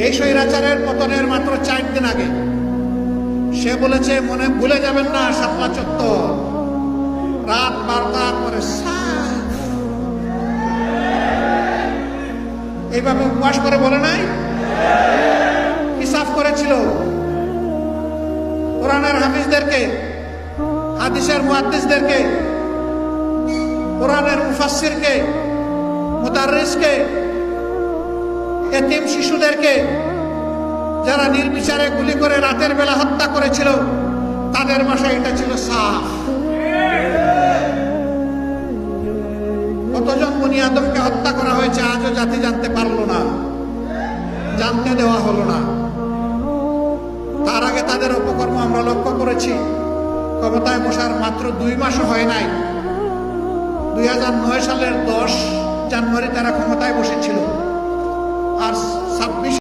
এই স্বৈরাচারের পতনের মাত্র 4 দিন আগে সে বলেছে, মনে ভুলে যাবেন না শাপলা চত্বর রাত 12টার পরে সাফ। এইভাবে উপবাস করে বলে নাই? কি সাফ করেছিল? কোরআনের হাফিজদেরকে, হাদিসের মুহাদ্দিসদেরকে, কোরআনের মুফাসসিরকে, মুদাররিসকে, এতিম শিশুদেরকে যারা নির্বিচারে গুলি করে রাতের বেলা হত্যা করেছিল, তাদের ভাষায় এটা ছিল সাফ। কতজন বনি আদমকে হত্যা করা হয়েছে আজও জাতি জানতে পারলো না, জানতে দেওয়া হলো না। তার আগে তাদের অপকর্ম আমরা লক্ষ্য করেছি। ক্ষমতায় বসার মাত্র 2 মাসও হয় নাই, 2009 সালের 10 জানুয়ারি তারা ক্ষমতায় বসেছিল, আর 26